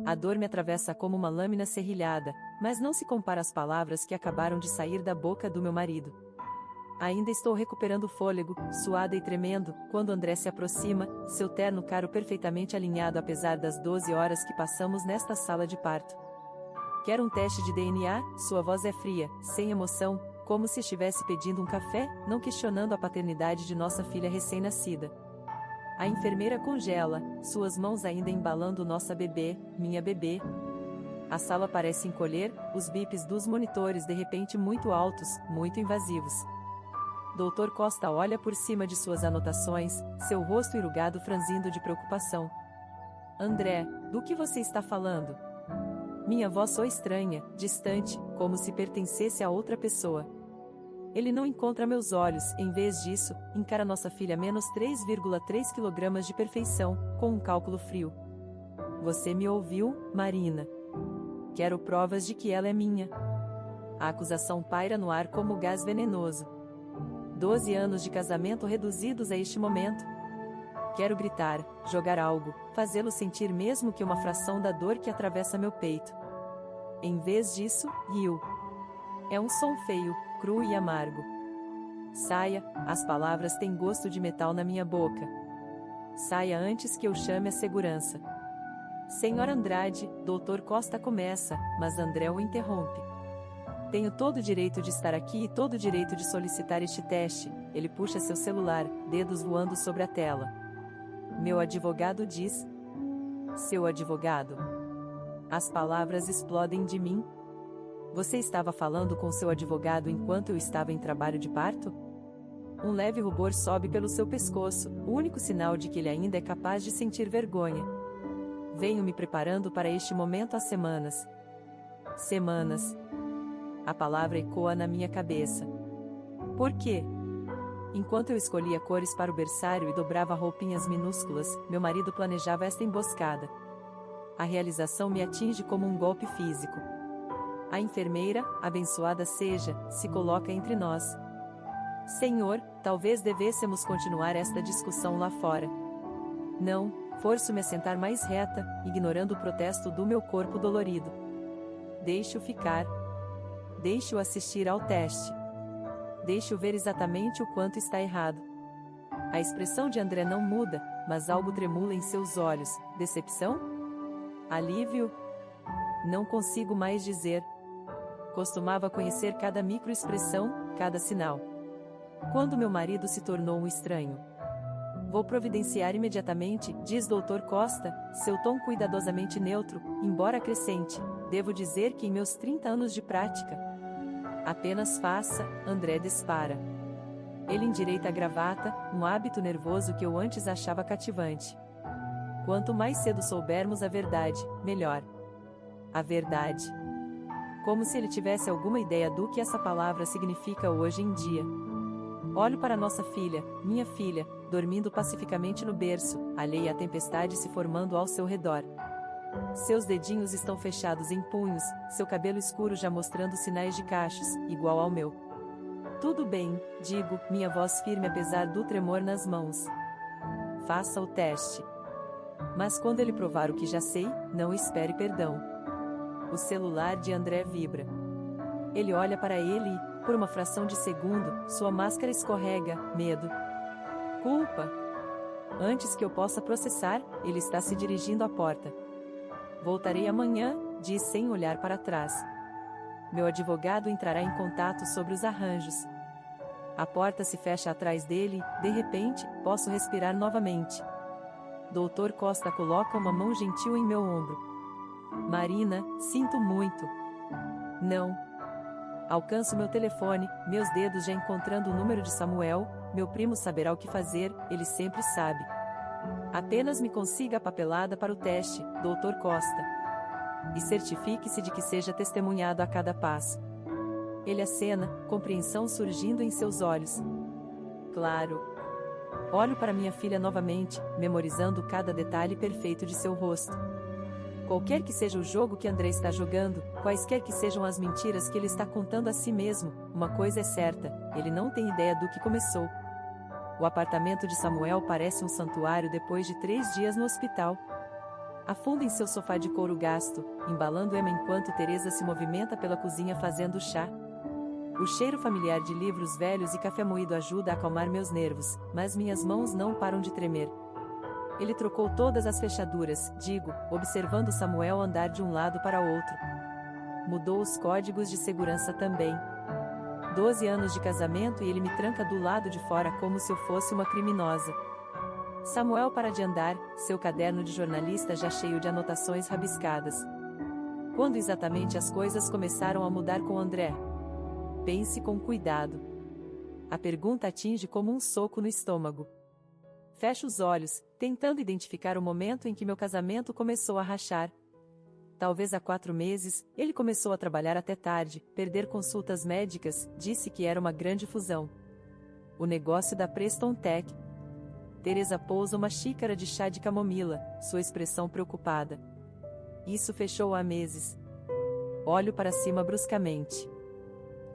A dor me atravessa como uma lâmina serrilhada, mas não se compara às palavras que acabaram de sair da boca do meu marido. Ainda estou recuperando o fôlego, suada e tremendo, quando André se aproxima, seu terno caro perfeitamente alinhado apesar das 12 horas que passamos nesta sala de parto. Quer um teste de DNA? Sua voz é fria, sem emoção, como se estivesse pedindo um café, não questionando a paternidade de nossa filha recém-nascida. A enfermeira congela, suas mãos ainda embalando nossa bebê, minha bebê. A sala parece encolher, os bips dos monitores de repente muito altos, muito invasivos. Dr. Costa olha por cima de suas anotações, seu rosto enrugado franzindo de preocupação. André, do que você está falando? Minha voz soa estranha, distante, como se pertencesse a outra pessoa. Ele não encontra meus olhos, em vez disso, encara nossa filha menos 3,3 kg de perfeição, com um cálculo frio. Você me ouviu, Marina? Quero provas de que ela é minha. A acusação paira no ar como gás venenoso. 12 anos de casamento reduzidos a este momento. Quero gritar, jogar algo, fazê-lo sentir mesmo que uma fração da dor que atravessa meu peito. Em vez disso, riu. É um som feio, cru e amargo. Saia, as palavras têm gosto de metal na minha boca. Saia antes que eu chame a segurança. Senhor Andrade, Dr. Costa começa, mas André o interrompe. Tenho todo o direito de estar aqui e todo o direito de solicitar este teste. Ele puxa seu celular, dedos voando sobre a tela. Meu advogado diz. Seu advogado. As palavras explodem de mim. Você estava falando com seu advogado enquanto eu estava em trabalho de parto? Um leve rubor sobe pelo seu pescoço, o único sinal de que ele ainda é capaz de sentir vergonha. Venho me preparando para este momento há semanas. Semanas. A palavra ecoa na minha cabeça. Por quê? Enquanto eu escolhia cores para o berçário e dobrava roupinhas minúsculas, meu marido planejava esta emboscada. A realização me atinge como um golpe físico. A enfermeira, abençoada seja, se coloca entre nós. Senhor, talvez devêssemos continuar esta discussão lá fora. Não, forço-me a sentar mais reta, ignorando o protesto do meu corpo dolorido. Deixe-o ficar. Deixe-o assistir ao teste. Deixe-o ver exatamente o quanto está errado. A expressão de André não muda, mas algo tremula em seus olhos. Decepção? Alívio? Não consigo mais dizer. Costumava conhecer cada microexpressão, cada sinal. Quando meu marido se tornou um estranho. Vou providenciar imediatamente, diz Dr. Costa, seu tom cuidadosamente neutro, embora crescente. Devo dizer que em meus 30 anos de prática. Apenas faça, André dispara. Ele endireita a gravata, um hábito nervoso que eu antes achava cativante. Quanto mais cedo soubermos a verdade, melhor. A verdade. Como se ele tivesse alguma ideia do que essa palavra significa hoje em dia. Olho para nossa filha, minha filha, dormindo pacificamente no berço, alheia à tempestade se formando ao seu redor. Seus dedinhos estão fechados em punhos, seu cabelo escuro já mostrando sinais de cachos, igual ao meu. Tudo bem, digo, minha voz firme apesar do tremor nas mãos. Faça o teste. Mas quando ele provar o que já sei, não espere perdão. O celular de André vibra. Ele olha para ele e, por uma fração de segundo, sua máscara escorrega, medo. Culpa. Antes que eu possa processar, ele está se dirigindo à porta. Voltarei amanhã, diz sem olhar para trás. Meu advogado entrará em contato sobre os arranjos. A porta se fecha atrás dele, de repente, posso respirar novamente. Dr. Costa coloca uma mão gentil em meu ombro. Marina, sinto muito. Não. Alcanço meu telefone, meus dedos já encontrando o número de Samuel, meu primo saberá o que fazer, ele sempre sabe. Apenas me consiga a papelada para o teste, Dr. Costa. E certifique-se de que seja testemunhado a cada passo. Ele acena, compreensão surgindo em seus olhos. Claro. Olho para minha filha novamente, memorizando cada detalhe perfeito de seu rosto. Qualquer que seja o jogo que André está jogando, quaisquer que sejam as mentiras que ele está contando a si mesmo, uma coisa é certa, ele não tem ideia do que começou. O apartamento de Samuel parece um santuário depois de 3 dias no hospital. Afunda em seu sofá de couro gasto, embalando Emma enquanto Teresa se movimenta pela cozinha fazendo chá. O cheiro familiar de livros velhos e café moído ajuda a acalmar meus nervos, mas minhas mãos não param de tremer. Ele trocou todas as fechaduras, digo, observando Samuel andar de um lado para outro. Mudou os códigos de segurança também. 12 anos de casamento e ele me tranca do lado de fora como se eu fosse uma criminosa. Samuel para de andar, seu caderno de jornalista já cheio de anotações rabiscadas. Quando exatamente as coisas começaram a mudar com André? Pense com cuidado. A pergunta atinge como um soco no estômago. Fecho os olhos, tentando identificar o momento em que meu casamento começou a rachar. Talvez há 4 meses, ele começou a trabalhar até tarde, perder consultas médicas, disse que era uma grande fusão. O negócio da Preston Tech. Teresa pousa uma xícara de chá de camomila, sua expressão preocupada. Isso fechou há meses. Olho para cima bruscamente.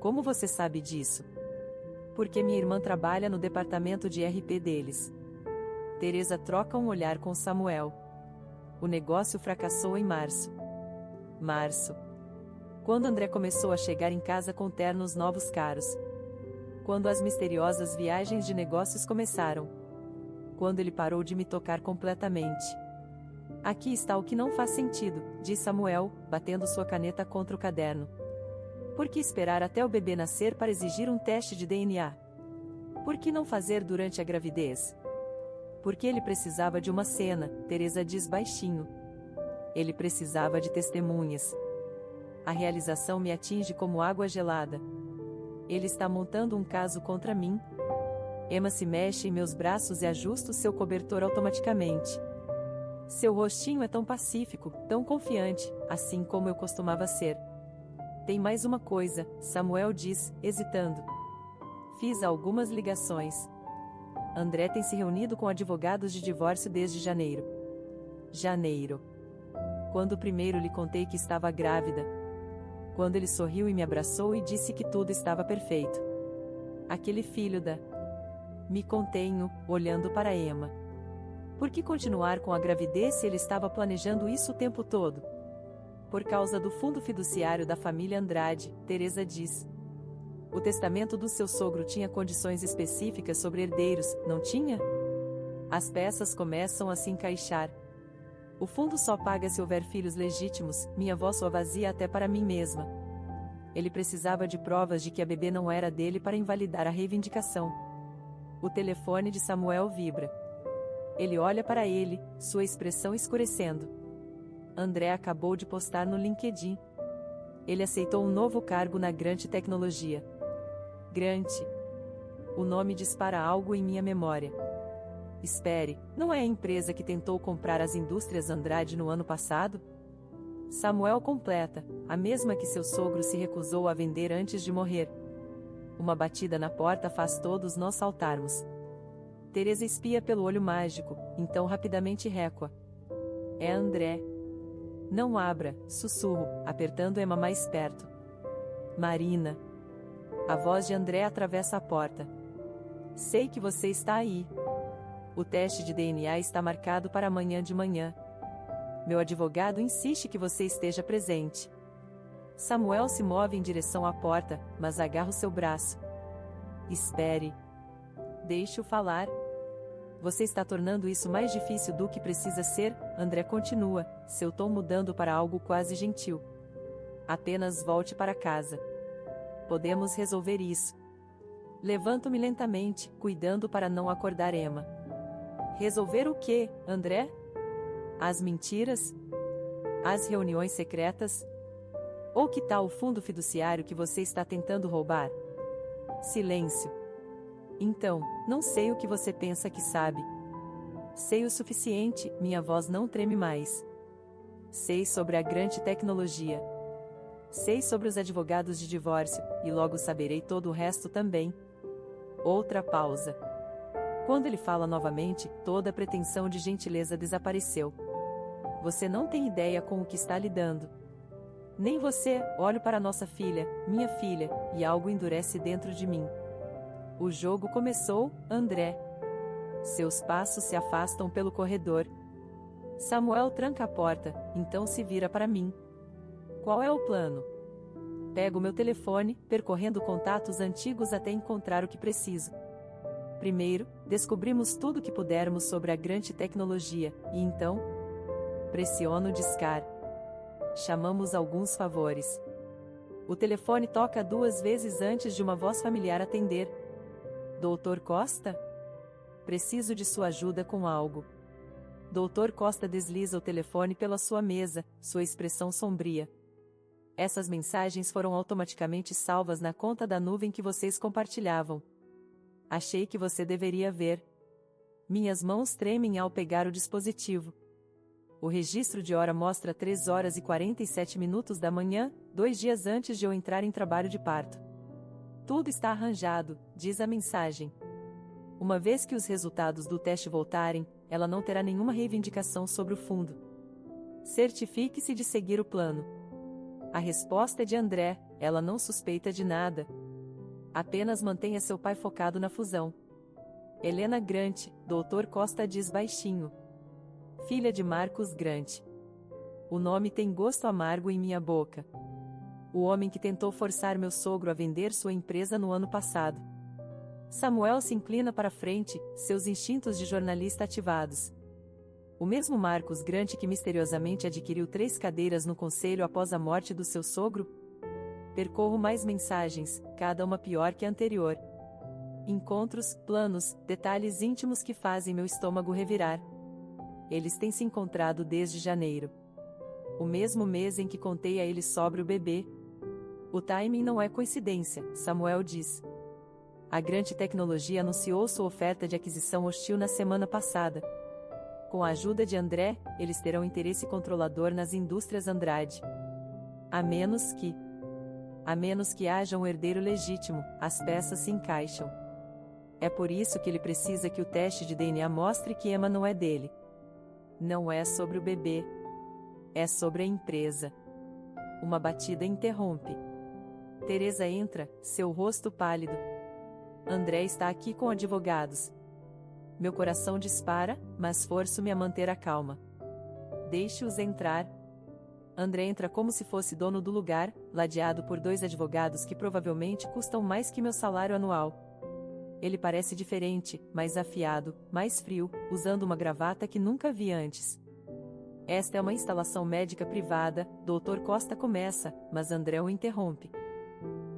Como você sabe disso? Porque minha irmã trabalha no departamento de RP deles. Teresa troca um olhar com Samuel. O negócio fracassou em março. Março. Quando André começou a chegar em casa com ternos novos caros. Quando as misteriosas viagens de negócios começaram. Quando ele parou de me tocar completamente. Aqui está o que não faz sentido, diz Samuel, batendo sua caneta contra o caderno. Por que esperar até o bebê nascer para exigir um teste de DNA? Por que não fazer durante a gravidez? Porque ele precisava de uma cena, Teresa diz baixinho. Ele precisava de testemunhas. A realização me atinge como água gelada. Ele está montando um caso contra mim. Emma se mexe em meus braços e ajusta seu cobertor automaticamente. Seu rostinho é tão pacífico, tão confiante, assim como eu costumava ser. Tem mais uma coisa, Samuel diz, hesitando. Fiz algumas ligações. André tem se reunido com advogados de divórcio desde janeiro. Janeiro. Quando primeiro lhe contei que estava grávida. Quando ele sorriu e me abraçou e disse que tudo estava perfeito. Aquele filho da... Me contenho, olhando para Emma. Por que continuar com a gravidez se ele estava planejando isso o tempo todo? Por causa do fundo fiduciário da família Andrade, Teresa diz. O testamento do seu sogro tinha condições específicas sobre herdeiros, não tinha? As peças começam a se encaixar. O fundo só paga se houver filhos legítimos, minha avó só vazia até para mim mesma. Ele precisava de provas de que a bebê não era dele para invalidar a reivindicação. O telefone de Samuel vibra. Ele olha para ele, sua expressão escurecendo. André acabou de postar no LinkedIn. Ele aceitou um novo cargo na Grant Tecnologia. Grant. O nome dispara algo em minha memória. Espere, não é a empresa que tentou comprar as indústrias Andrade no ano passado? Samuel completa, a mesma que seu sogro se recusou a vender antes de morrer. Uma batida na porta faz todos nós saltarmos. Teresa espia pelo olho mágico, então rapidamente recua. É André. Não abra, sussurro, apertando Emma mais perto. Marina. A voz de André atravessa a porta. Sei que você está aí. O teste de DNA está marcado para amanhã de manhã. Meu advogado insiste que você esteja presente. Samuel se move em direção à porta, mas agarra o seu braço. Espere. Deixe-o falar. Você está tornando isso mais difícil do que precisa ser, André continua, seu tom mudando para algo quase gentil. Apenas volte para casa. Podemos resolver isso. Levanto-me lentamente, cuidando para não acordar Emma. Resolver o quê, André? As mentiras? As reuniões secretas? Ou que tal o fundo fiduciário que você está tentando roubar? Silêncio. Então, não sei o que você pensa que sabe. Sei o suficiente, minha voz não treme mais. Sei sobre a grande tecnologia. Sei sobre os advogados de divórcio, e logo saberei todo o resto também. Outra pausa. Quando ele fala novamente, toda a pretensão de gentileza desapareceu. Você não tem ideia com o que está lidando. Nem você, olho para nossa filha, minha filha, e algo endurece dentro de mim. O jogo começou, André. Seus passos se afastam pelo corredor. Samuel tranca a porta, então se vira para mim. Qual é o plano? Pego meu telefone, percorrendo contatos antigos até encontrar o que preciso. Primeiro, descobrimos tudo o que pudermos sobre a grande tecnologia, e então, pressiono o discar. Chamamos alguns favores. O telefone toca 2 vezes antes de uma voz familiar atender. Doutor Costa? Preciso de sua ajuda com algo. Doutor Costa desliza o telefone pela sua mesa, sua expressão sombria. Essas mensagens foram automaticamente salvas na conta da nuvem que vocês compartilhavam. Achei que você deveria ver. Minhas mãos tremem ao pegar o dispositivo. O registro de hora mostra 3 horas e 47 minutos da manhã, 2 dias antes de eu entrar em trabalho de parto. Tudo está arranjado, diz a mensagem. Uma vez que os resultados do teste voltarem, ela não terá nenhuma reivindicação sobre o fundo. Certifique-se de seguir o plano. A resposta é de André, ela não suspeita de nada. Apenas mantenha seu pai focado na fusão. Helena Grant, Dr. Costa diz baixinho. Filha de Marcos Grant. O nome tem gosto amargo em minha boca. O homem que tentou forçar meu sogro a vender sua empresa no ano passado. Samuel se inclina para frente, seus instintos de jornalista ativados. O mesmo Marcos Grant que misteriosamente adquiriu 3 cadeiras no conselho após a morte do seu sogro? Percorro mais mensagens, cada uma pior que a anterior. Encontros, planos, detalhes íntimos que fazem meu estômago revirar. Eles têm se encontrado desde janeiro. O mesmo mês em que contei a ele sobre o bebê. O timing não é coincidência, Samuel diz. A Grande Tecnologia anunciou sua oferta de aquisição hostil na semana passada. Com a ajuda de André, eles terão interesse controlador nas indústrias Andrade. A menos que haja um herdeiro legítimo, as peças se encaixam. É por isso que ele precisa que o teste de DNA mostre que Emma não é dele. Não é sobre o bebê. É sobre a empresa. Uma batida interrompe. Teresa entra, seu rosto pálido. André está aqui com advogados. Meu coração dispara, mas forço-me a manter a calma. Deixe-os entrar. André entra como se fosse dono do lugar, ladeado por 2 advogados que provavelmente custam mais que meu salário anual. Ele parece diferente, mais afiado, mais frio, usando uma gravata que nunca vi antes. Esta é uma instalação médica privada, Dr. Costa começa, mas André o interrompe.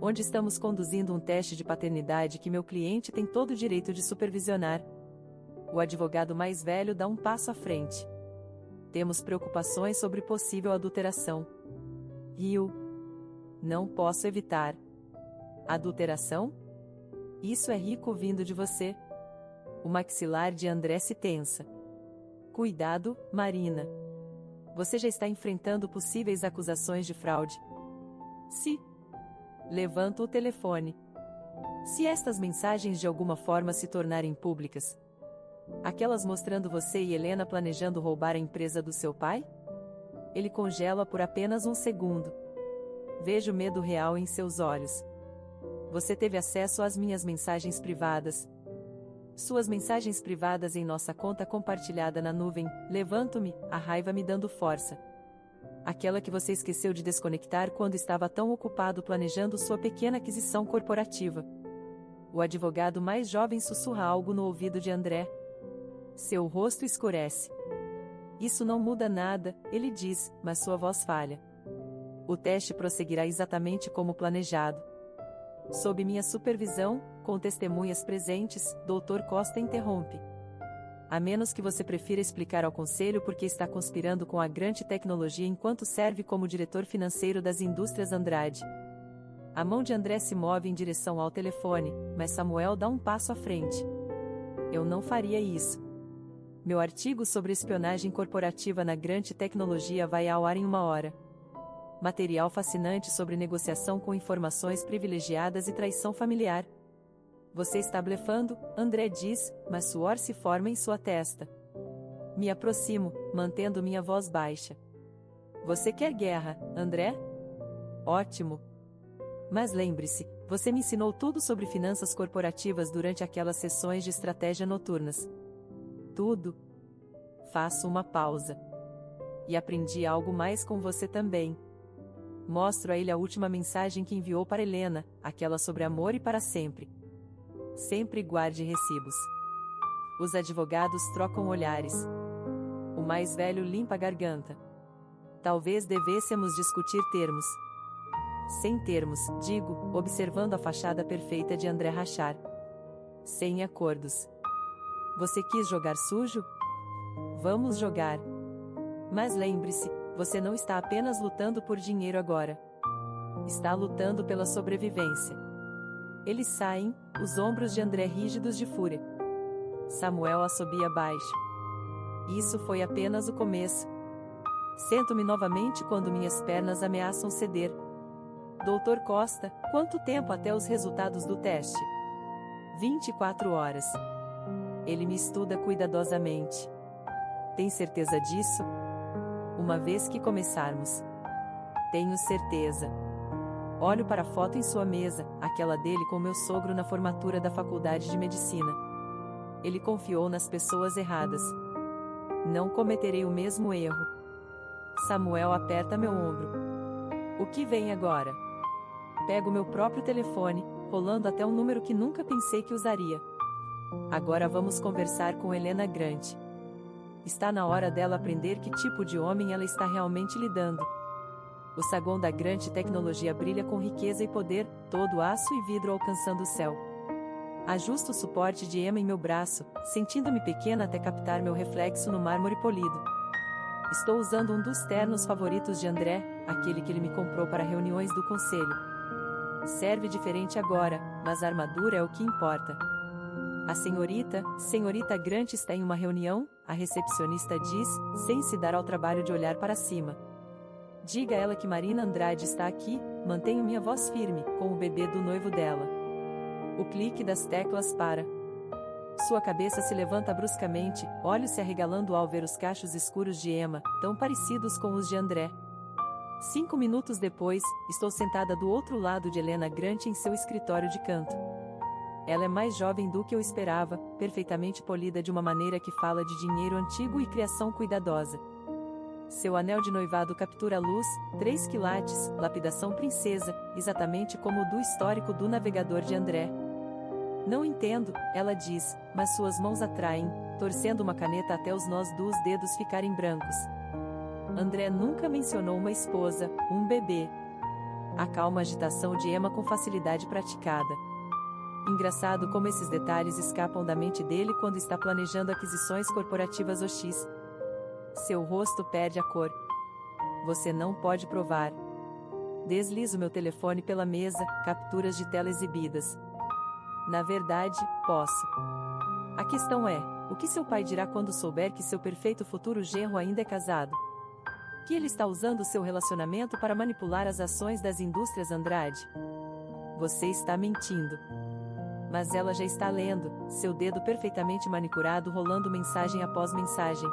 Onde estamos conduzindo um teste de paternidade que meu cliente tem todo o direito de supervisionar. O advogado mais velho dá um passo à frente. Temos preocupações sobre possível adulteração. Rio. Não posso evitar. Adulteração? Isso é rico vindo de você. O maxilar de André se tensa. Cuidado, Marina. Você já está enfrentando possíveis acusações de fraude. Se. Levanto o telefone. Se estas mensagens de alguma forma se tornarem públicas. Aquelas mostrando você e Helena planejando roubar a empresa do seu pai? Ele congela por apenas um segundo. Vejo medo real em seus olhos. Você teve acesso às minhas mensagens privadas. Suas mensagens privadas em nossa conta compartilhada na nuvem. Levanto-me, a raiva me dando força. Aquela que você esqueceu de desconectar quando estava tão ocupado planejando sua pequena aquisição corporativa. O advogado mais jovem sussurra algo no ouvido de André. Seu rosto escurece. Isso não muda nada, ele diz, mas sua voz falha. O teste prosseguirá exatamente como planejado. Sob minha supervisão, com testemunhas presentes, Dr. Costa interrompe. A menos que você prefira explicar ao conselho por que está conspirando com a Grande Tecnologia enquanto serve como diretor financeiro das indústrias Andrade. A mão de André se move em direção ao telefone, mas Samuel dá um passo à frente. Eu não faria isso. Meu artigo sobre espionagem corporativa na Grande Tecnologia vai ao ar em 1 hora. Material fascinante sobre negociação com informações privilegiadas e traição familiar. Você está blefando, André diz, mas suor se forma em sua testa. Me aproximo, mantendo minha voz baixa. Você quer guerra, André? Ótimo. Mas lembre-se, você me ensinou tudo sobre finanças corporativas durante aquelas sessões de estratégia noturnas. Tudo. Faço uma pausa. E aprendi algo mais com você também. Mostro a ele a última mensagem que enviou para Helena, aquela sobre amor e para sempre. Sempre guarde recibos. Os advogados trocam olhares. O mais velho limpa a garganta. Talvez devêssemos discutir termos. Sem termos, digo, observando a fachada perfeita de André Rachar. Sem acordos. Você quis jogar sujo? Vamos jogar. Mas lembre-se, você não está apenas lutando por dinheiro agora. Está lutando pela sobrevivência. Eles saem, os ombros de André rígidos de fúria. Samuel assobia baixo. Isso foi apenas o começo. Sento-me novamente quando minhas pernas ameaçam ceder. Doutor Costa, quanto tempo até os resultados do teste? 24 horas. Ele me estuda cuidadosamente. Tem certeza disso? Uma vez que começarmos. Tenho certeza. Olho para a foto em sua mesa, aquela dele com meu sogro na formatura da Faculdade de Medicina. Ele confiou nas pessoas erradas. Não cometerei o mesmo erro. Samuel aperta meu ombro. O que vem agora? Pego meu próprio telefone, rolando até um número que nunca pensei que usaria. Agora vamos conversar com Helena Grant. Está na hora dela aprender que tipo de homem ela está realmente lidando. O saguão da Grant Tecnologia brilha com riqueza e poder, todo aço e vidro alcançando o céu. Ajusto o suporte de Emma em meu braço, sentindo-me pequena até captar meu reflexo no mármore polido. Estou usando um dos ternos favoritos de André, aquele que ele me comprou para reuniões do conselho. Serve diferente agora, mas a armadura é o que importa. A senhorita Grant está em uma reunião, a recepcionista diz, sem se dar ao trabalho de olhar para cima. Diga a ela que Marina Andrade está aqui, mantenho minha voz firme, com o bebê do noivo dela. O clique das teclas para. Sua cabeça se levanta bruscamente, olhos se arregalando ao ver os cachos escuros de Emma, tão parecidos com os de André. 5 minutos depois, estou sentada do outro lado de Helena Grant em seu escritório de canto. Ela é mais jovem do que eu esperava, perfeitamente polida de uma maneira que fala de dinheiro antigo e criação cuidadosa. Seu anel de noivado captura a luz, 3 quilates, lapidação princesa, exatamente como o do histórico do navegador de André. Não entendo, ela diz, mas suas mãos atraem, torcendo uma caneta até os nós dos dedos ficarem brancos. André nunca mencionou uma esposa, um bebê. Acalma a agitação de Emma com facilidade praticada. Engraçado como esses detalhes escapam da mente dele quando está planejando aquisições corporativas OX. Seu rosto perde a cor. Você não pode provar. Deslizo meu telefone pela mesa, capturas de tela exibidas. Na verdade, posso. A questão é, o que seu pai dirá quando souber que seu perfeito futuro genro ainda é casado? Que ele está usando seu relacionamento para manipular as ações das indústrias Andrade? Você está mentindo. Mas ela já está lendo, seu dedo perfeitamente manicurado rolando mensagem após mensagem.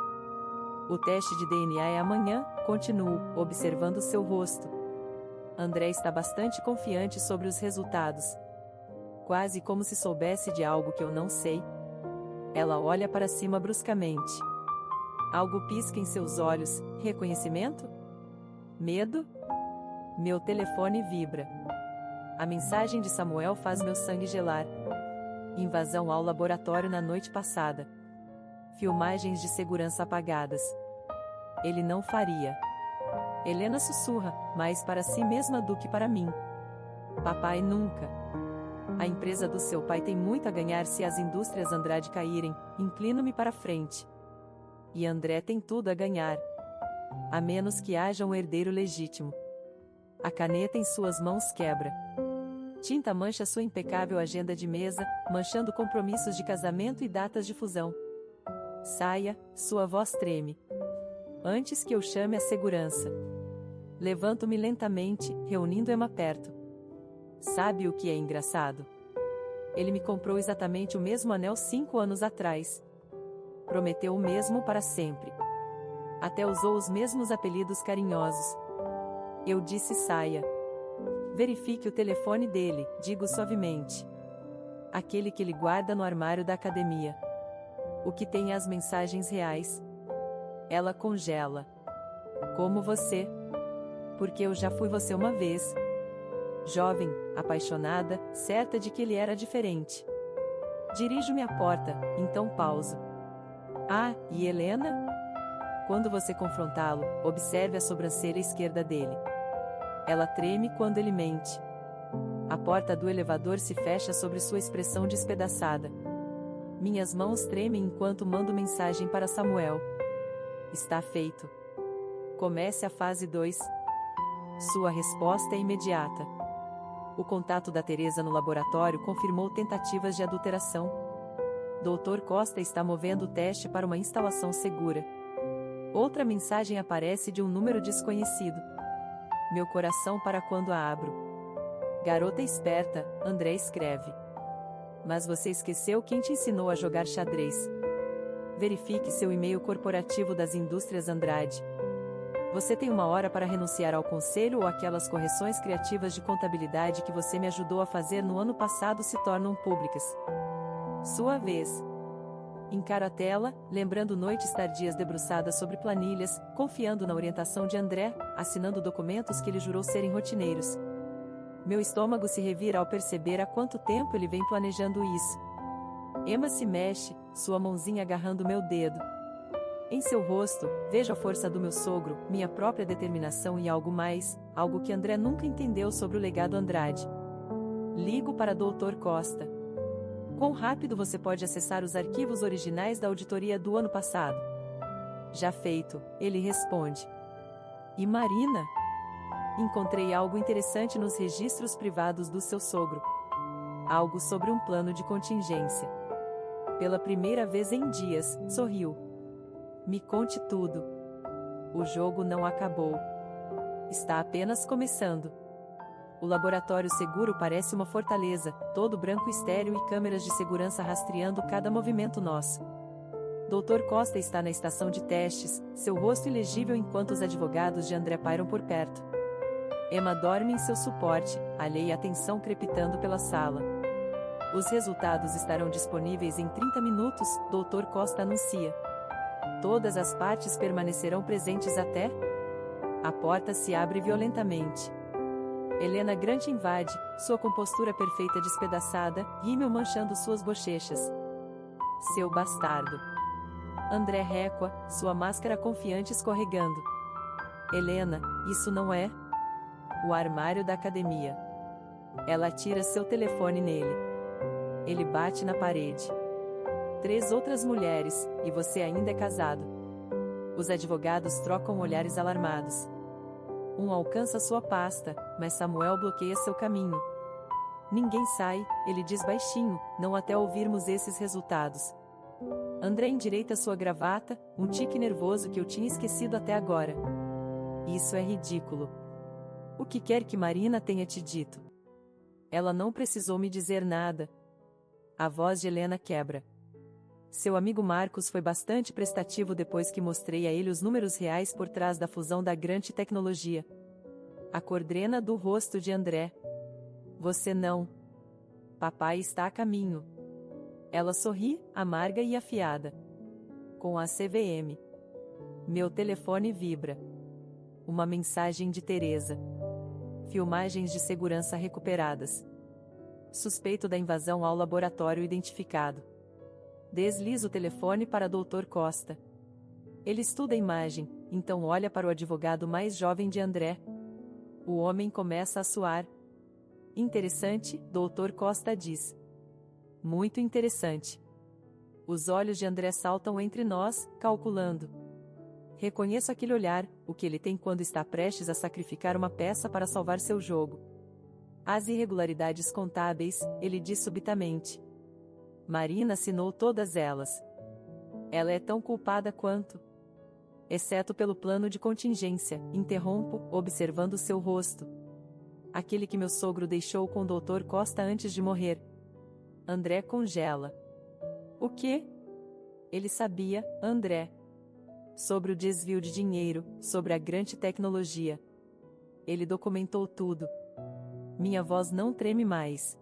O teste de DNA é amanhã, continuo, observando seu rosto. André está bastante confiante sobre os resultados. Quase como se soubesse de algo que eu não sei. Ela olha para cima bruscamente. Algo pisca em seus olhos, reconhecimento? Medo? Meu telefone vibra. A mensagem de Samuel faz meu sangue gelar. Invasão ao laboratório na noite passada. Filmagens de segurança apagadas. Ele não faria. Helena sussurra, mais para si mesma do que para mim. Papai nunca. A empresa do seu pai tem muito a ganhar se as indústrias Andrade caírem, inclino-me para frente. E André tem tudo a ganhar. A menos que haja um herdeiro legítimo. A caneta em suas mãos quebra. Tinta mancha sua impecável agenda de mesa, manchando compromissos de casamento e datas de fusão. Saia, sua voz treme. Antes que eu chame a segurança. Levanto-me lentamente, reunindo Emma perto. Sabe o que é engraçado? Ele me comprou exatamente o mesmo anel 5 anos atrás. Prometeu o mesmo para sempre. Até usou os mesmos apelidos carinhosos. Eu disse saia. Verifique o telefone dele, digo suavemente. Aquele que ele guarda no armário da academia. O que tem as mensagens reais. Ela congela. Como você? Porque eu já fui você uma vez. Jovem, apaixonada, certa de que ele era diferente. Dirijo-me à porta, então pauso. Ah, e Helena? Quando você confrontá-lo, observe a sobrancelha esquerda dele. Ela treme quando ele mente. A porta do elevador se fecha sobre sua expressão despedaçada. Minhas mãos tremem enquanto mando mensagem para Samuel. Está feito. Comece a fase 2. Sua resposta é imediata. O contato da Teresa no laboratório confirmou tentativas de adulteração. Dr. Costa está movendo o teste para uma instalação segura. Outra mensagem aparece de um número desconhecido. Meu coração para quando a abro. Garota esperta, André escreve. Mas você esqueceu quem te ensinou a jogar xadrez. Verifique seu e-mail corporativo das Indústrias Andrade. Você tem 1 hora para renunciar ao conselho ou aquelas correções criativas de contabilidade que você me ajudou a fazer no ano passado se tornam públicas. Sua vez. Encaro a tela, lembrando noites tardias debruçadas sobre planilhas, confiando na orientação de André, assinando documentos que ele jurou serem rotineiros. Meu estômago se revira ao perceber há quanto tempo ele vem planejando isso. Emma se mexe, sua mãozinha agarrando meu dedo. Em seu rosto, vejo a força do meu sogro, minha própria determinação e algo mais, algo que André nunca entendeu sobre o legado Andrade. Ligo para Dr. Costa. Quão rápido você pode acessar os arquivos originais da auditoria do ano passado? Já feito, ele responde. E Marina? Encontrei algo interessante nos registros privados do seu sogro. Algo sobre um plano de contingência. Pela primeira vez em dias, sorriu. Me conte tudo. O jogo não acabou. Está apenas começando. O laboratório seguro parece uma fortaleza, todo branco estéril e câmeras de segurança rastreando cada movimento nosso. Dr. Costa está na estação de testes, seu rosto ilegível enquanto os advogados de André pairam por perto. Emma dorme em seu suporte, alheia à tensão crepitando pela sala. Os resultados estarão disponíveis em 30 minutos, Dr. Costa anuncia. Todas as partes permanecerão presentes até... A porta se abre violentamente. Helena Grant invade, sua compostura perfeita despedaçada, rímel manchando suas bochechas. Seu bastardo. André recua, sua máscara confiante escorregando. Helena, isso não é... O armário da academia. Ela atira seu telefone nele. Ele bate na parede. 3 outras mulheres, e você ainda é casado. Os advogados trocam olhares alarmados. Um alcança sua pasta, mas Samuel bloqueia seu caminho. Ninguém sai, ele diz baixinho, não até ouvirmos esses resultados. André endireita sua gravata, um tique nervoso que eu tinha esquecido até agora. Isso é ridículo. O que quer que Marina tenha te dito? Ela não precisou me dizer nada. A voz de Helena quebra. Seu amigo Marcos foi bastante prestativo depois que mostrei a ele os números reais por trás da fusão da Grant Tecnologia. A cor drena do rosto de André. Você não. Papai está a caminho. Ela sorri, amarga e afiada. Com a CVM. Meu telefone vibra. Uma mensagem de Teresa. Filmagens de segurança recuperadas. Suspeito da invasão ao laboratório identificado. Desliza o telefone para Dr. Costa. Ele estuda a imagem, então olha para o advogado mais jovem de André. O homem começa a suar. Interessante, Dr. Costa diz. Muito interessante. Os olhos de André saltam entre nós, calculando. Reconheço aquele olhar, o que ele tem quando está prestes a sacrificar uma peça para salvar seu jogo. As irregularidades contábeis, ele diz subitamente. Marina assinou todas elas. Ela é tão culpada quanto. Exceto pelo plano de contingência, interrompo, observando seu rosto. Aquele que meu sogro deixou com o Dr. Costa antes de morrer. André congela. O quê? Ele sabia, André. Sobre o desvio de dinheiro, sobre a Grant Tecnologia. Ele documentou tudo. Minha voz não treme mais.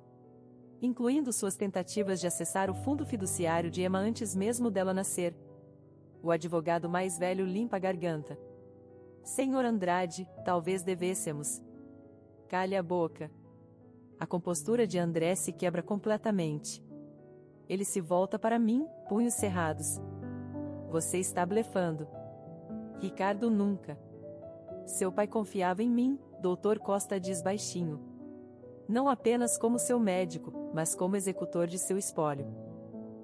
Incluindo suas tentativas de acessar o fundo fiduciário de Emma antes mesmo dela nascer. O advogado mais velho limpa a garganta. Senhor Andrade, talvez devêssemos. Cale a boca. A compostura de André se quebra completamente. Ele se volta para mim, punhos cerrados. Você está blefando. Ricardo nunca. Seu pai confiava em mim, Dr. Costa diz baixinho. Não apenas como seu médico, mas como executor de seu espólio.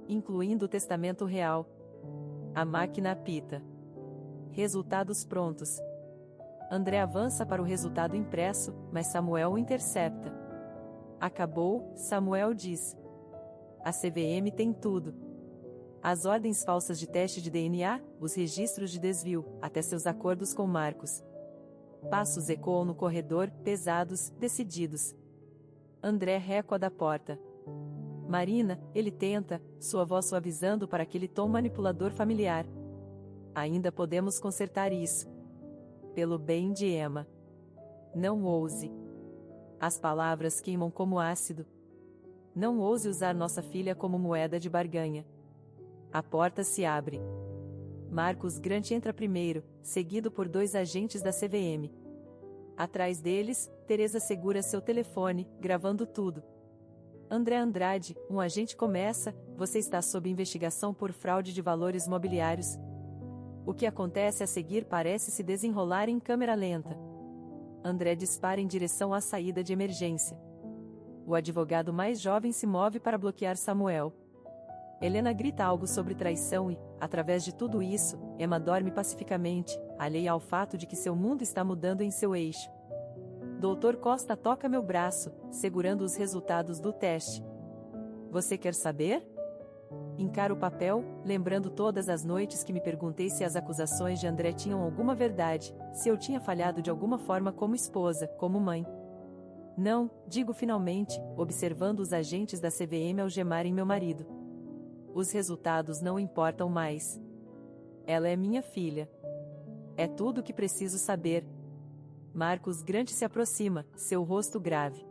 Incluindo o testamento real. A máquina apita. Resultados prontos. André avança para o resultado impresso, mas Samuel o intercepta. Acabou, Samuel diz. A CVM tem tudo. As ordens falsas de teste de DNA, os registros de desvio, até seus acordos com Marcos. Passos ecoam no corredor, pesados, decididos. André recua da porta. Marina, ele tenta, sua voz suavizando para aquele tom manipulador familiar. Ainda podemos consertar isso. Pelo bem de Emma. Não ouse. As palavras queimam como ácido. Não ouse usar nossa filha como moeda de barganha. A porta se abre. Marcos Grant entra primeiro, seguido por 2 agentes da CVM. Atrás deles, Teresa segura seu telefone, gravando tudo. André Andrade, um agente começa, você está sob investigação por fraude de valores mobiliários. O que acontece a seguir parece se desenrolar em câmera lenta. André dispara em direção à saída de emergência. O advogado mais jovem se move para bloquear Samuel. Helena grita algo sobre traição e, através de tudo isso, Emma dorme pacificamente, alheia ao fato de que seu mundo está mudando em seu eixo. Dr. Costa toca meu braço, segurando os resultados do teste. Você quer saber? Encaro o papel, lembrando todas as noites que me perguntei se as acusações de André tinham alguma verdade, se eu tinha falhado de alguma forma como esposa, como mãe. Não, digo finalmente, observando os agentes da CVM algemarem meu marido. Os resultados não importam mais. Ela é minha filha. É tudo o que preciso saber. Marcos Grant se aproxima, seu rosto grave.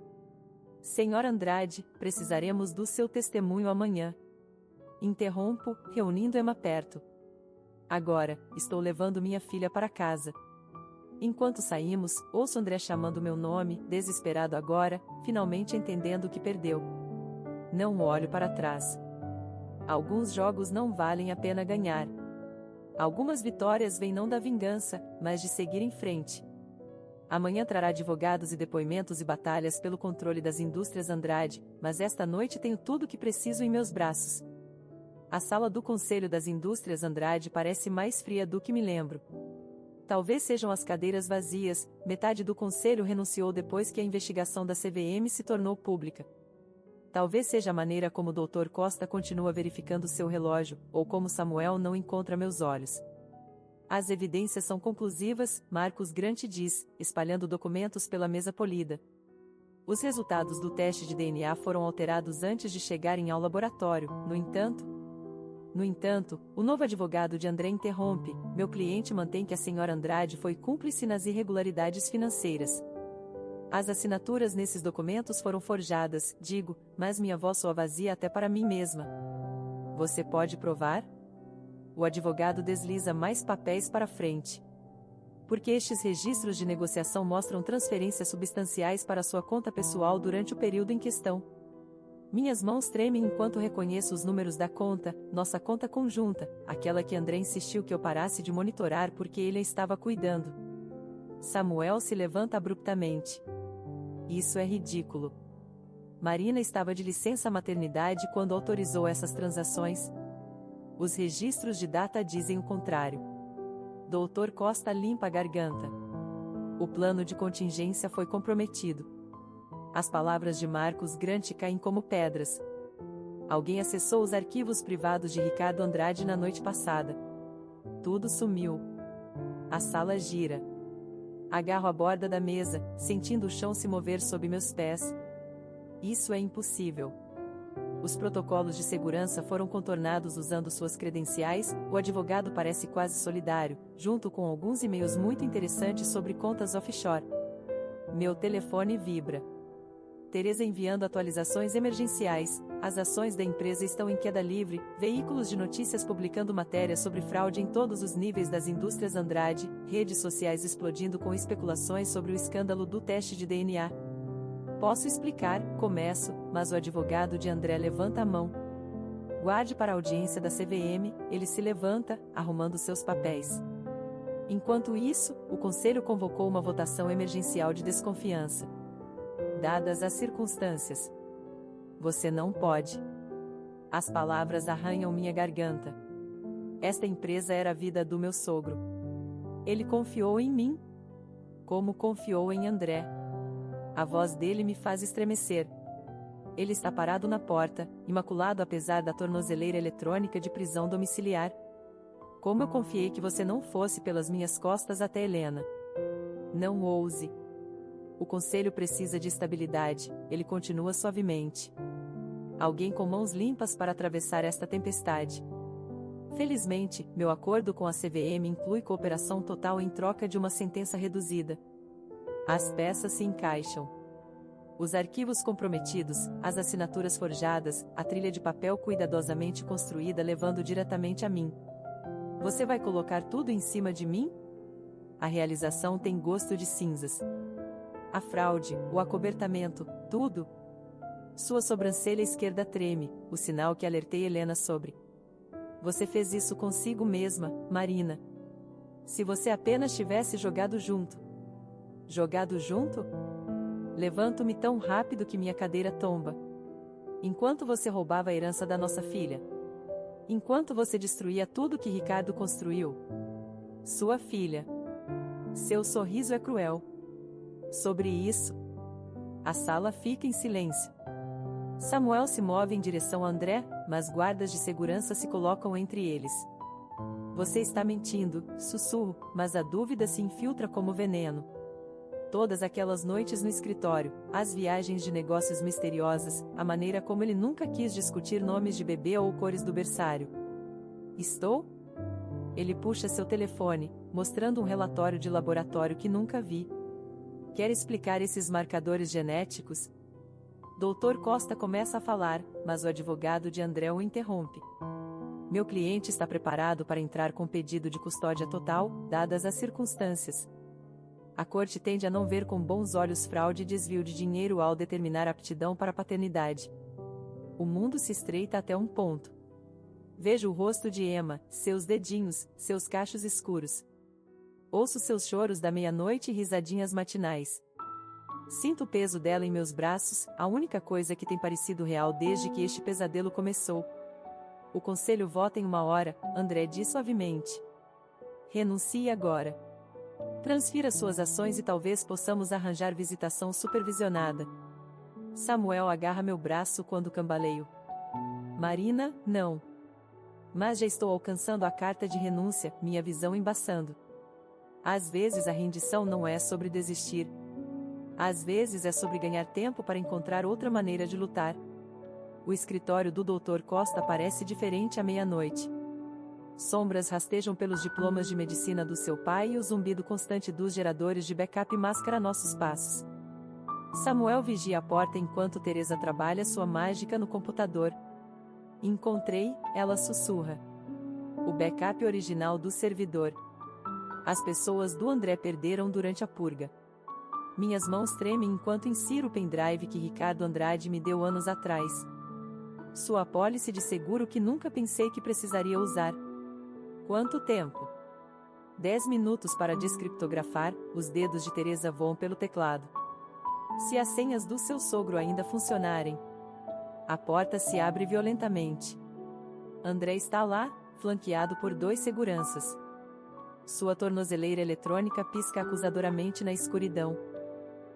Senhor Andrade, precisaremos do seu testemunho amanhã. Interrompo, reunindo Emma perto. Agora, estou levando minha filha para casa. Enquanto saímos, ouço André chamando meu nome, desesperado agora, finalmente entendendo que perdeu. Não olho para trás. Alguns jogos não valem a pena ganhar. Algumas vitórias vêm não da vingança, mas de seguir em frente. Amanhã trará advogados e depoimentos e batalhas pelo controle das indústrias Andrade, mas esta noite tenho tudo o que preciso em meus braços. A sala do Conselho das Indústrias Andrade parece mais fria do que me lembro. Talvez sejam as cadeiras vazias, metade do conselho renunciou depois que a investigação da CVM se tornou pública. Talvez seja a maneira como o Dr. Costa continua verificando seu relógio, ou como Samuel não encontra meus olhos. As evidências são conclusivas, Marcos Grant diz, espalhando documentos pela mesa polida. Os resultados do teste de DNA foram alterados antes de chegarem ao laboratório, no entanto, o novo advogado de André interrompe, meu cliente mantém que a senhora Andrade foi cúmplice nas irregularidades financeiras. As assinaturas nesses documentos foram forjadas, digo, mas minha voz soa vazia até para mim mesma. Você pode provar? O advogado desliza mais papéis para frente. Porque estes registros de negociação mostram transferências substanciais para sua conta pessoal durante o período em questão. Minhas mãos tremem enquanto reconheço os números da conta, nossa conta conjunta, aquela que André insistiu que eu parasse de monitorar porque ele a estava cuidando. Samuel se levanta abruptamente. Isso é ridículo. Marina estava de licença maternidade quando autorizou essas transações. Os registros de data dizem o contrário. Dr. Costa limpa a garganta. O plano de contingência foi comprometido. As palavras de Marcos Grant caem como pedras. Alguém acessou os arquivos privados de Ricardo Andrade na noite passada. Tudo sumiu. A sala gira. Agarro a borda da mesa, sentindo o chão se mover sob meus pés. Isso é impossível. Os protocolos de segurança foram contornados usando suas credenciais, o advogado parece quase solidário, junto com alguns e-mails muito interessantes sobre contas offshore. Meu telefone vibra. Teresa enviando atualizações emergenciais. As ações da empresa estão em queda livre. Veículos de notícias publicando matérias sobre fraude em todos os níveis das indústrias Andrade. Redes sociais explodindo com especulações sobre o escândalo do teste de DNA. Posso explicar, começo, mas o advogado de André levanta a mão. Guarde para a audiência da CVM, ele se levanta, arrumando seus papéis. Enquanto isso, o conselho convocou uma votação emergencial de desconfiança. Dadas as circunstâncias. Você não pode. As palavras arranham minha garganta. Esta empresa era a vida do meu sogro. Ele confiou em mim. Como confiou em André. A voz dele me faz estremecer. Ele está parado na porta, imaculado apesar da tornozeleira eletrônica de prisão domiciliar. Como eu confiei que você não fosse pelas minhas costas até Helena. Não ouse. O conselho precisa de estabilidade, ele continua suavemente. Alguém com mãos limpas para atravessar esta tempestade. Felizmente, meu acordo com a CVM inclui cooperação total em troca de uma sentença reduzida. As peças se encaixam. Os arquivos comprometidos, as assinaturas forjadas, a trilha de papel cuidadosamente construída levando diretamente a mim. Você vai colocar tudo em cima de mim? A realização tem gosto de cinzas. A fraude, o acobertamento, tudo. Sua sobrancelha esquerda treme, o sinal que alertei Helena sobre. Você fez isso consigo mesma, Marina. Se você apenas tivesse jogado junto. Jogado junto? Levanto-me tão rápido que minha cadeira tomba. Enquanto você roubava a herança da nossa filha. Enquanto você destruía tudo que Ricardo construiu. Sua filha. Seu sorriso é cruel. Sobre isso. A sala fica em silêncio. Samuel se move em direção a André, mas guardas de segurança se colocam entre eles. Você está mentindo, sussurro, mas a dúvida se infiltra como veneno. Todas aquelas noites no escritório, as viagens de negócios misteriosas, a maneira como ele nunca quis discutir nomes de bebê ou cores do berçário. Estou? Ele puxa seu telefone, mostrando um relatório de laboratório que nunca vi. Quer explicar esses marcadores genéticos? Dr. Costa começa a falar, mas o advogado de André o interrompe. Meu cliente está preparado para entrar com pedido de custódia total, dadas as circunstâncias. A corte tende a não ver com bons olhos fraude e desvio de dinheiro ao determinar aptidão para a paternidade. O mundo se estreita até um ponto. Vejo o rosto de Emma, seus dedinhos, seus cachos escuros. Ouço seus choros da meia-noite e risadinhas matinais. Sinto o peso dela em meus braços, a única coisa que tem parecido real desde que este pesadelo começou. O conselho vota em 1 hora, André diz suavemente. Renuncie agora. Transfira suas ações e talvez possamos arranjar visitação supervisionada. Samuel agarra meu braço quando cambaleio. Marina, não. Mas já estou alcançando a carta de renúncia, minha visão embaçando. Às vezes a rendição não é sobre desistir. Às vezes é sobre ganhar tempo para encontrar outra maneira de lutar. O escritório do Dr. Costa parece diferente à meia-noite. Sombras rastejam pelos diplomas de medicina do seu pai e o zumbido constante dos geradores de backup mascara nossos passos. Samuel vigia a porta enquanto Teresa trabalha sua mágica no computador. Encontrei, ela sussurra. O backup original do servidor. As pessoas do André perderam durante a purga. Minhas mãos tremem enquanto insiro o pendrive que Ricardo Andrade me deu anos atrás. Sua apólice de seguro que nunca pensei que precisaria usar. Quanto tempo? 10 minutos para descriptografar, os dedos de Teresa voam pelo teclado. Se as senhas do seu sogro ainda funcionarem. A porta se abre violentamente. André está lá, flanqueado por 2 seguranças. Sua tornozeleira eletrônica pisca acusadoramente na escuridão.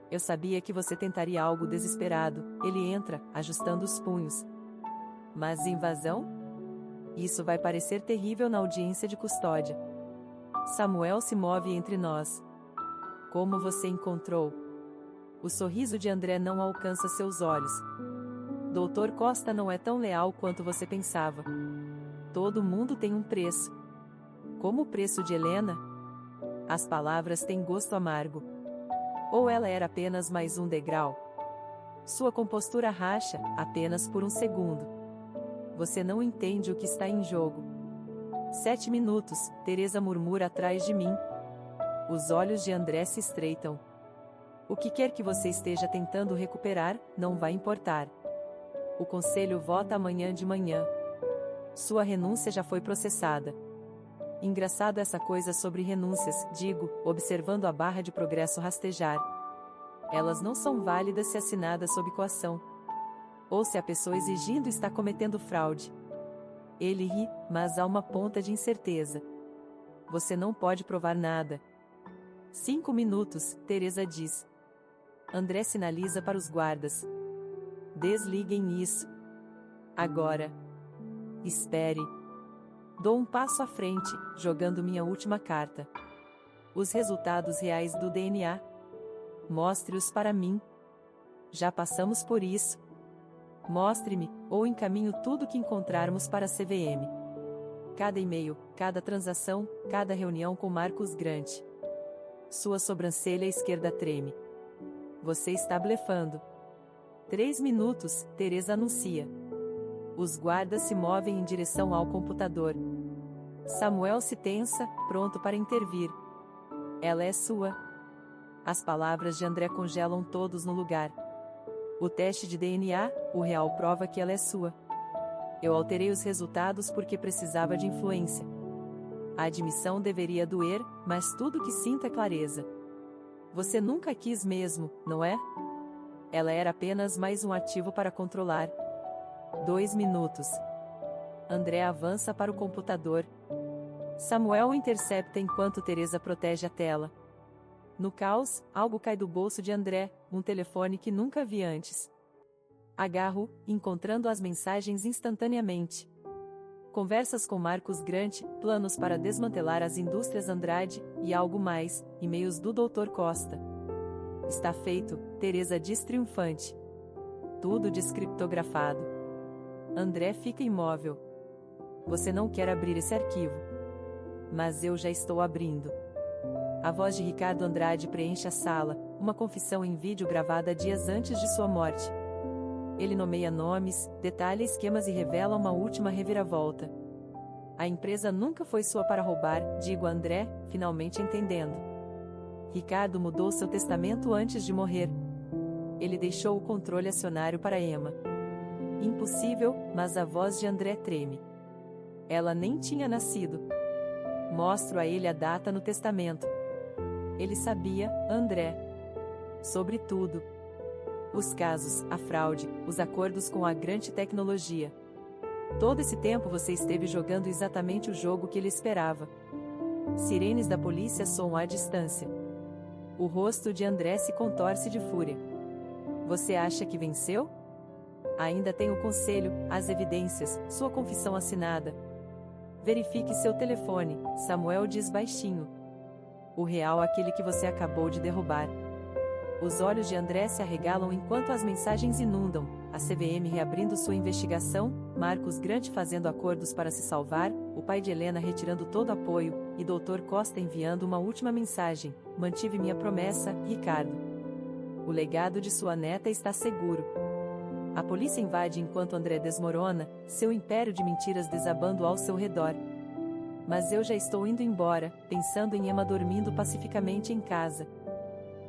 Eu sabia que você tentaria algo desesperado, ele entra, ajustando os punhos. Mas invasão? Isso vai parecer terrível na audiência de custódia. Samuel se move entre nós. Como você encontrou? O sorriso de André não alcança seus olhos. Dr. Costa não é tão leal quanto você pensava. Todo mundo tem um preço. Como o preço de Helena? As palavras têm gosto amargo. Ou ela era apenas mais um degrau? Sua compostura racha, apenas por um segundo. Você não entende o que está em jogo. 7 minutos, Teresa murmura atrás de mim. Os olhos de André se estreitam. O que quer que você esteja tentando recuperar, não vai importar. O conselho vota amanhã de manhã. Sua renúncia já foi processada. Engraçado essa coisa sobre renúncias, digo, observando a barra de progresso rastejar. Elas não são válidas se assinadas sob coação. Ou se a pessoa exigindo está cometendo fraude. Ele ri, mas há uma ponta de incerteza. Você não pode provar nada. 5 minutos, Teresa diz. André sinaliza para os guardas. Desliguem isso. Agora. Espere. Dou um passo à frente, jogando minha última carta. Os resultados reais do DNA. Mostre-os para mim. Já passamos por isso. Mostre-me, ou encaminho tudo que encontrarmos para a CVM. Cada e-mail, cada transação, cada reunião com Marcos Grant. Sua sobrancelha esquerda treme. Você está blefando. 3 minutos, Teresa anuncia. Os guardas se movem em direção ao computador. Samuel se tensa, pronto para intervir. Ela é sua. As palavras de André congelam todos no lugar. O teste de DNA, o real prova que ela é sua. Eu alterei os resultados porque precisava de influência. A admissão deveria doer, mas tudo que sinta é clareza. Você nunca quis mesmo, não é? Ela era apenas mais um ativo para controlar. 2 minutos. André avança para o computador. Samuel o intercepta enquanto Teresa protege a tela. No caos, algo cai do bolso de André, um telefone que nunca vi antes. Agarro, encontrando as mensagens instantaneamente. Conversas com Marcos Grant, planos para desmantelar as indústrias Andrade, e algo mais, e-mails do Dr. Costa. Está feito, Teresa diz triunfante. Tudo descriptografado. André fica imóvel. Você não quer abrir esse arquivo. Mas eu já estou abrindo. A voz de Ricardo Andrade preenche a sala, uma confissão em vídeo gravada dias antes de sua morte. Ele nomeia nomes, detalha esquemas e revela uma última reviravolta. A empresa nunca foi sua para roubar, digo a André, finalmente entendendo. Ricardo mudou seu testamento antes de morrer. Ele deixou o controle acionário para Emma. Impossível, mas a voz de André treme. Ela nem tinha nascido. Mostro a ele a data no testamento. Ele sabia, André. Sobre tudo. Os casos, a fraude, os acordos com a grande tecnologia. Todo esse tempo você esteve jogando exatamente o jogo que ele esperava. Sirenes da polícia soam à distância. O rosto de André se contorce de fúria. Você acha que venceu? Ainda tem o conselho, as evidências, sua confissão assinada. Verifique seu telefone, Samuel diz baixinho. O real aquele que você acabou de derrubar. Os olhos de André se arregalam enquanto as mensagens inundam, a CVM reabrindo sua investigação, Marcos Grant fazendo acordos para se salvar, o pai de Helena retirando todo apoio, e Dr. Costa enviando uma última mensagem: mantive minha promessa, Ricardo. O legado de sua neta está seguro. A polícia invade enquanto André desmorona, seu império de mentiras desabando ao seu redor. Mas eu já estou indo embora, pensando em Emma dormindo pacificamente em casa.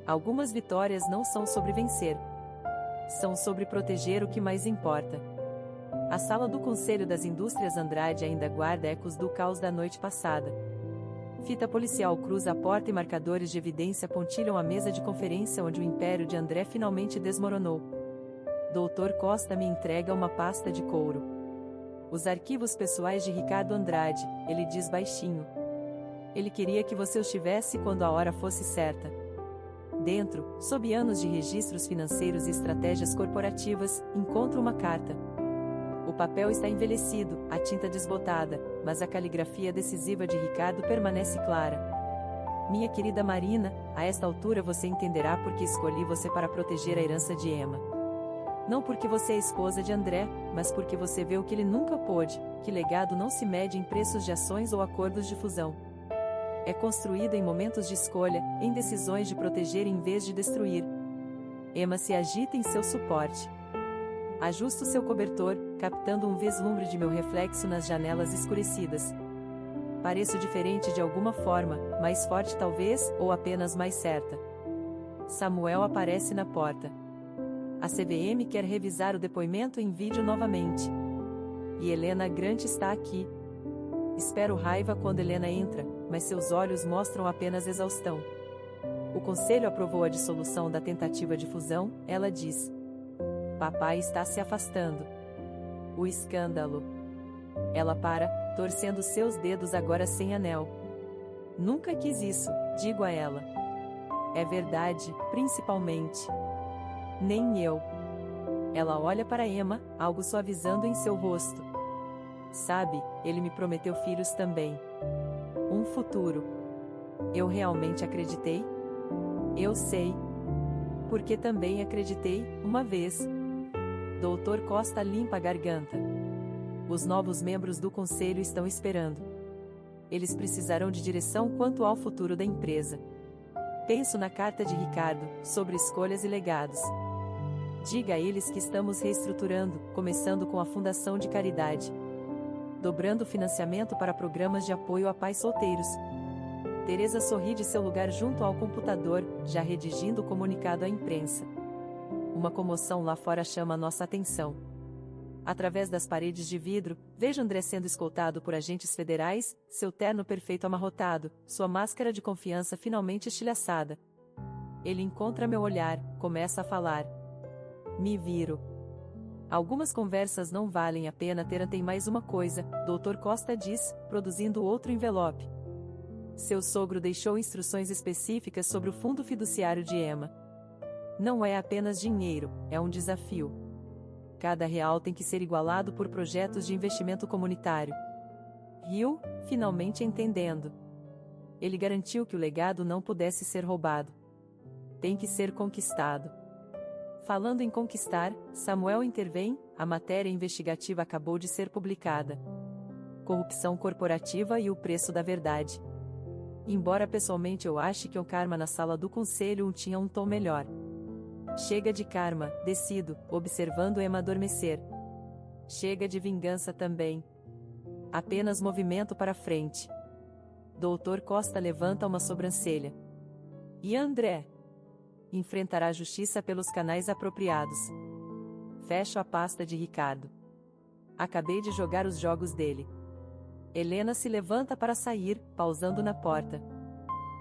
Algumas vitórias não são sobre vencer. São sobre proteger o que mais importa. A sala do Conselho das Indústrias Andrade ainda guarda ecos do caos da noite passada. Fita policial cruza a porta e marcadores de evidência pontilham a mesa de conferência onde o império de André finalmente desmoronou. Dr. Costa me entrega uma pasta de couro. Os arquivos pessoais de Ricardo Andrade, ele diz baixinho. Ele queria que você os tivesse quando a hora fosse certa. Dentro, sob anos de registros financeiros e estratégias corporativas, encontro uma carta. O papel está envelhecido, a tinta desbotada, mas a caligrafia decisiva de Ricardo permanece clara. Minha querida Marina, a esta altura você entenderá por que escolhi você para proteger a herança de Emma. Não porque você é esposa de André, mas porque você vê o que ele nunca pôde, que legado não se mede em preços de ações ou acordos de fusão. É construído em momentos de escolha, em decisões de proteger em vez de destruir. Emma se agita em seu suporte. Ajusto seu cobertor, captando um vislumbre de meu reflexo nas janelas escurecidas. Pareço diferente de alguma forma, mais forte talvez, ou apenas mais certa. Samuel aparece na porta. A CVM quer revisar o depoimento em vídeo novamente. E Helena Grant está aqui. Espero raiva quando Helena entra, mas seus olhos mostram apenas exaustão. O conselho aprovou a dissolução da tentativa de fusão, ela diz. Papai está se afastando. O escândalo. Ela para, torcendo seus dedos agora sem anel. Nunca quis isso, digo a ela. É verdade, principalmente. Nem eu. Ela olha para Emma, algo suavizando em seu rosto. Sabe, ele me prometeu filhos também. Um futuro. Eu realmente acreditei? Eu sei. Porque também acreditei, uma vez. Dr. Costa limpa a garganta. Os novos membros do conselho estão esperando. Eles precisarão de direção quanto ao futuro da empresa. Penso na carta de Ricardo, sobre escolhas e legados. Diga a eles que estamos reestruturando, começando com a fundação de caridade. Dobrando o financiamento para programas de apoio a pais solteiros. Teresa sorri de seu lugar junto ao computador, já redigindo o comunicado à imprensa. Uma comoção lá fora chama nossa atenção. Através das paredes de vidro, vejo André sendo escoltado por agentes federais, seu terno perfeito amarrotado, sua máscara de confiança finalmente estilhaçada. Ele encontra meu olhar, começa a falar. Me viro. Algumas conversas não valem a pena ter. Tem mais uma coisa, Dr. Costa diz, produzindo outro envelope. Seu sogro deixou instruções específicas sobre o fundo fiduciário de Emma. Não é apenas dinheiro, é um desafio. Cada real tem que ser igualado por projetos de investimento comunitário. Riu, finalmente entendendo. Ele garantiu que o legado não pudesse ser roubado. Tem que ser conquistado. Falando em conquistar, Samuel intervém, a matéria investigativa acabou de ser publicada. Corrupção corporativa e o preço da verdade. Embora pessoalmente eu ache que o karma na sala do conselho tinha um tom melhor. Chega de karma, decido, observando Emma adormecer. Chega de vingança também. Apenas movimento para frente. Dr. Costa levanta uma sobrancelha. E André? Enfrentará a justiça pelos canais apropriados. Fecho a pasta de Ricardo. Acabei de jogar os jogos dele. Helena se levanta para sair, pausando na porta.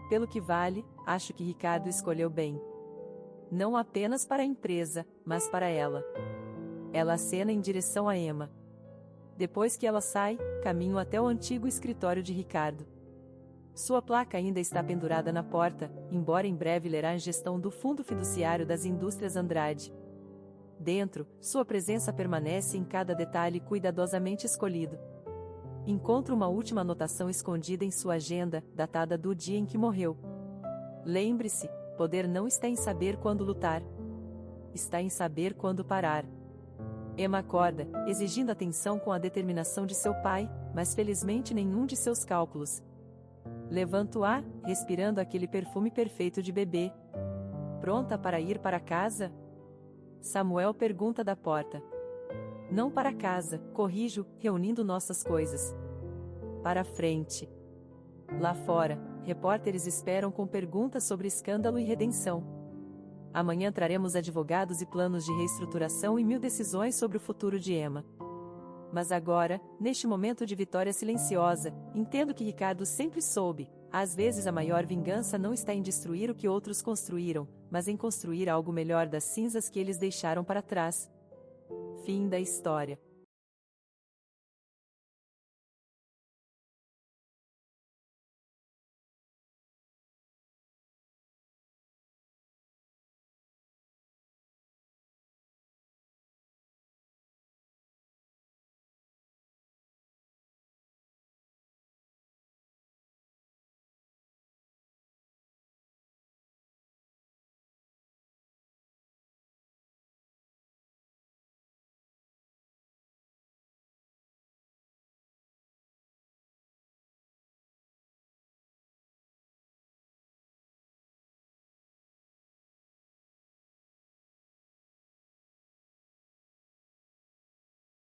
Pelo que vale, acho que Ricardo escolheu bem. Não apenas para a empresa, mas para ela. Ela acena em direção a Emma. Depois que ela sai, caminho até o antigo escritório de Ricardo. Sua placa ainda está pendurada na porta, embora em breve lerá a gestão do Fundo Fiduciário das Indústrias Andrade. Dentro, sua presença permanece em cada detalhe cuidadosamente escolhido. Encontro uma última anotação escondida em sua agenda, datada do dia em que morreu. Lembre-se, poder não está em saber quando lutar. Está em saber quando parar. Emma acorda, exigindo atenção com a determinação de seu pai, mas felizmente nenhum de seus cálculos. Levanto-a, respirando aquele perfume perfeito de bebê. Pronta para ir para casa? Samuel pergunta da porta. Não para casa, corrijo, reunindo nossas coisas. Para frente. Lá fora, repórteres esperam com perguntas sobre escândalo e redenção. Amanhã traremos advogados e planos de reestruturação e 1000 decisões sobre o futuro de Emma. Mas agora, neste momento de vitória silenciosa, entendo que Ricardo sempre soube. Às vezes a maior vingança não está em destruir o que outros construíram, mas em construir algo melhor das cinzas que eles deixaram para trás. Fim da história.